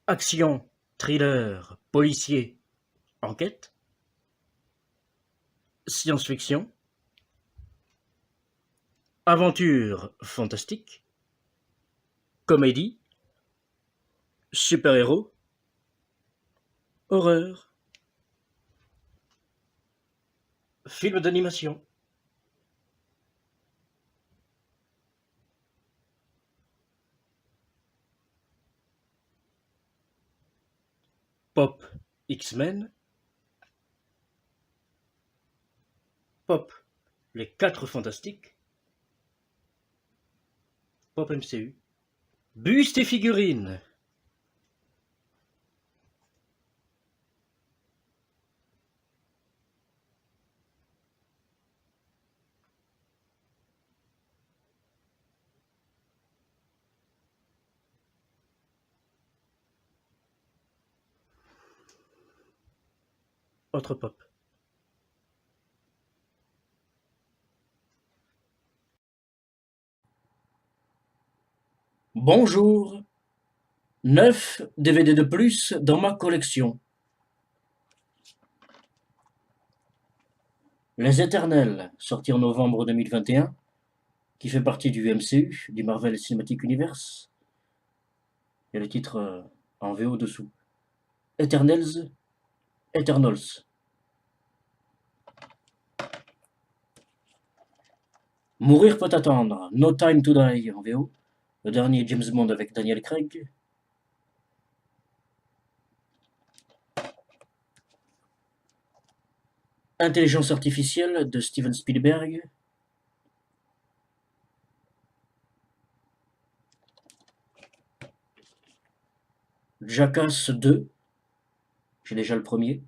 Action, thriller, policier, enquête, science-fiction, aventure fantastique, comédie, super-héros, horreur, film d'animation. Pop X-Men, Pop Les 4 Fantastiques, Pop MCU, Buste et figurines. Autre pop. Bonjour, 9 DVD de plus dans ma collection. Les Éternels, sorti en novembre 2021, qui fait partie du MCU, du Marvel Cinematic Universe. Il y a le titre en VO dessous. Eternals, Eternals. Mourir peut attendre, No Time to Die en VO. Le dernier James Bond avec Daniel Craig. Intelligence artificielle de Steven Spielberg. Jackass 2. J'ai déjà le premier.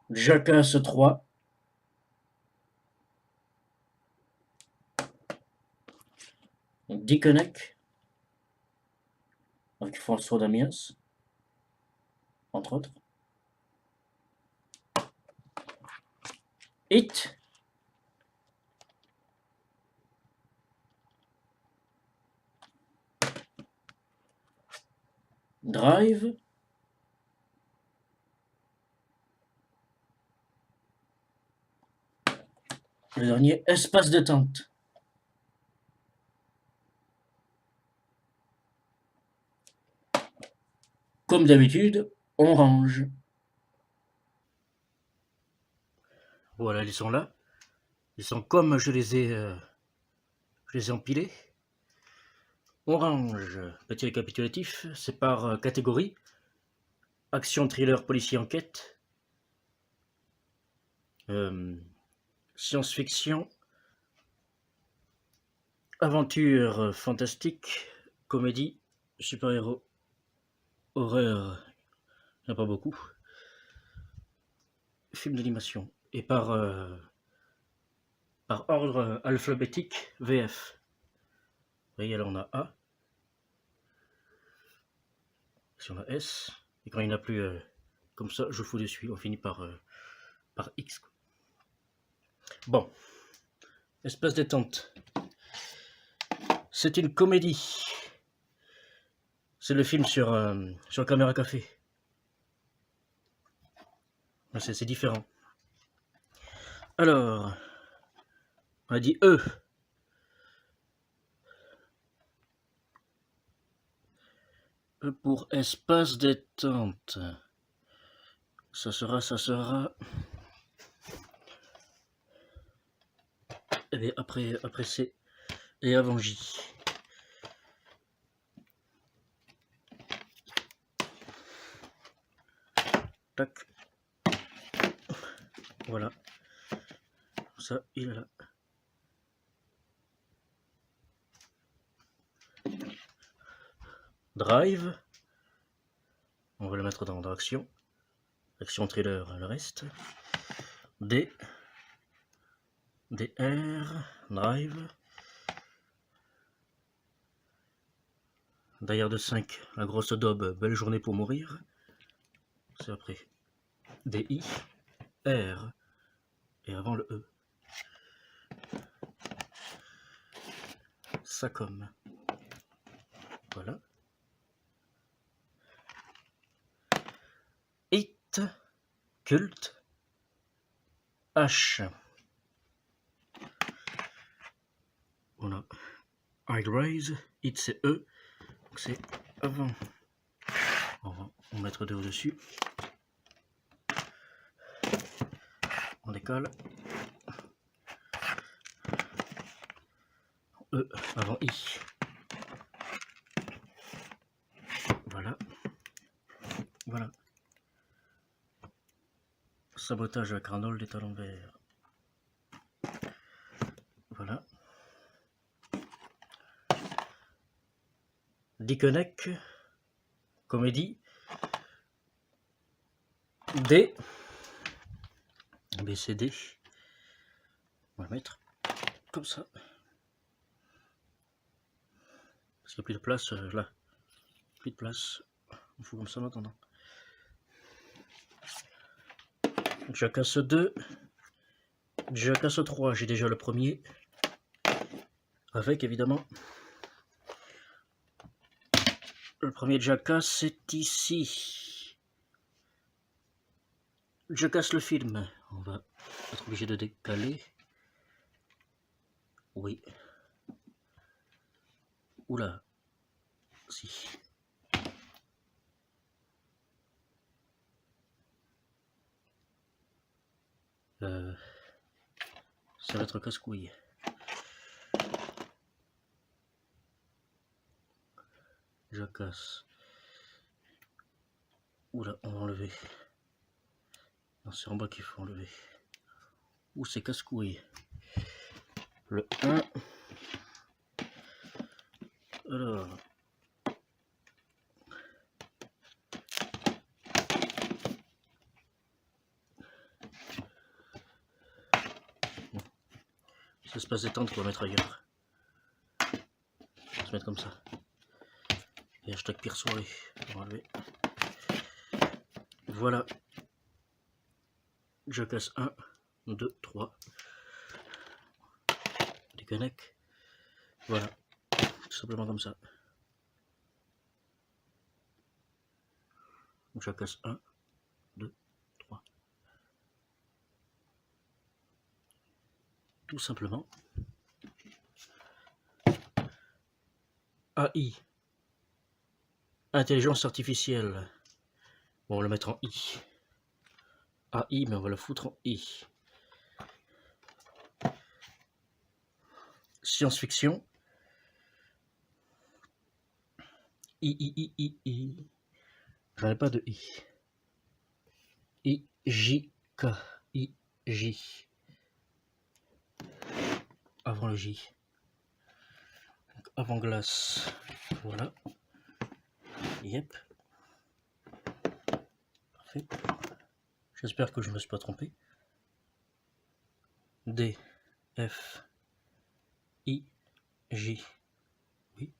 Jackass 3. Dickeneck avec François Damiens, entre autres. Hit. Drive. Le dernier, Espace détente. Comme d'habitude, on range. Voilà, ils sont là. Ils sont comme je les ai empilés. On range. Petit récapitulatif, c'est par catégorie. Action, thriller, policier, enquête. Science-fiction. Aventure fantastique. Comédie. Super-héros. Horreur. Il n'y en a pas beaucoup. Film d'animation. Et par ordre alphabétique VF. Vous voyez, là on a A. Si on a S. Et quand il n'y en a plus comme ça, je fous dessus. On finit par X. Bon. Espace détente. C'est une comédie. C'est le film sur Caméra Café. C'est différent. Alors, on a dit E. E pour espace détente. Ça sera. Et bien après C et avant J. Tac. Voilà. Ça, il est là. Drive. On va le mettre dans action. Action, thriller, le reste. D. DR. Drive. Derrière de 5, la grosse daube, belle journée pour mourir. C'est après. DI. R. Et avant le E. SACOM. Voilà. Hit, Culte, H. Voilà. High Rise, Hit c'est E. Donc c'est avant. On va en mettre deux au-dessus. On décolle. E avant I. Voilà. Voilà. Sabotage avec Arnold est à l'envers. Voilà. Disconnect. Comédie. D. B, C, D. On va le mettre comme ça. Parce qu'il n'y a plus de place là. Plus de place. On fout comme ça en attendant. Jackass 2. Jackass 3. J'ai déjà le premier. Avec évidemment. Le premier Jackass c'est ici. Jackass le film. On va être obligé de décaler. Oui. Oula. Si. Ça va être casse-couille. Jackass. Oula, on va enlever. Non, c'est en bas qu'il faut enlever. Ouh, c'est casse-couille. Le 1. Alors. Ça se passe détente qu'on va mettre ailleurs. On va se mettre comme ça. Et hashtag pire soirée. On va enlever. Voilà. Jackass 1, 2, 3. Déconnecte. Voilà. Tout simplement comme ça. Jackass 1, 2, 3. Tout simplement. AI. Intelligence artificielle. Bon, on va le mettre en I. AI, mais on va le foutre en I. Science-fiction. I. J'en ai pas de I. I, J, K. I, J. Avant le J. Donc, avant glace. Voilà. Yep. Parfait. J'espère que je ne me suis pas trompé. D, F, I, J. Oui.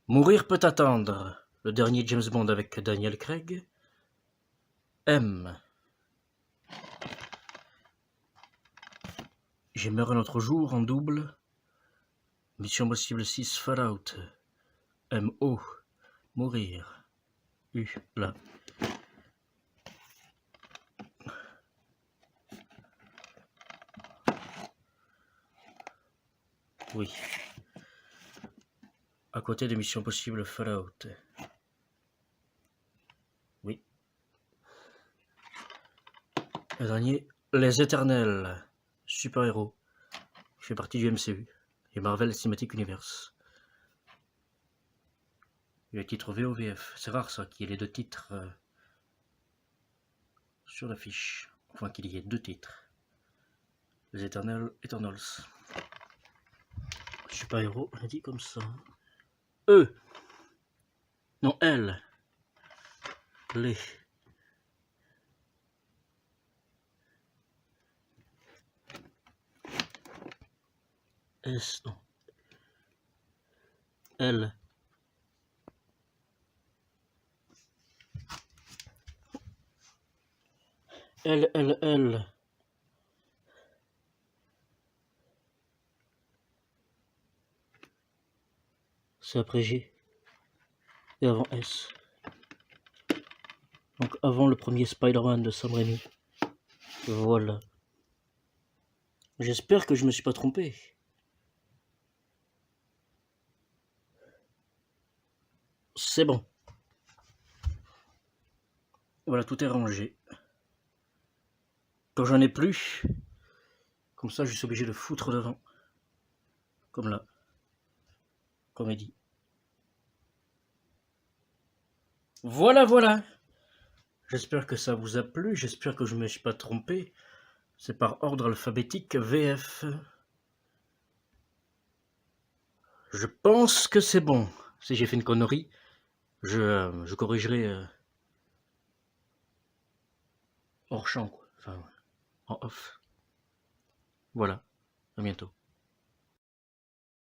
Mourir peut attendre. Le dernier James Bond avec Daniel Craig. M. J'aimerais un autre jour en double. Mission Possible 6 Fallout. M.O. Mourir. U. Là. Oui. À côté de Mission Possible Fallout. Oui. Le dernier, Les Éternels. Super-héros. Il fait partie du MCU. Et Marvel Cinematic Universe. Et le titre VOVF. C'est rare ça, qu'il y ait les deux titres sur l'affiche. Enfin, qu'il y ait deux titres. Les Eternals. Super-héros, on a dit comme ça. E. Non, L. Les. S. Non. L. L. c'est après G et avant S. Donc avant le premier Spider-Man de Sam Raimi. Voilà. J'espère que je me suis pas trompé. C'est bon. Voilà, tout est rangé. Quand j'en ai plus, comme ça je suis obligé de foutre devant. Comme là. Comédie. Voilà, voilà. J'espère que ça vous a plu, j'espère que je ne me suis pas trompé. C'est par ordre alphabétique VF. Je pense que c'est bon. Si j'ai fait une connerie, je corrigerai hors champ, quoi. Enfin, en off. Voilà, à bientôt.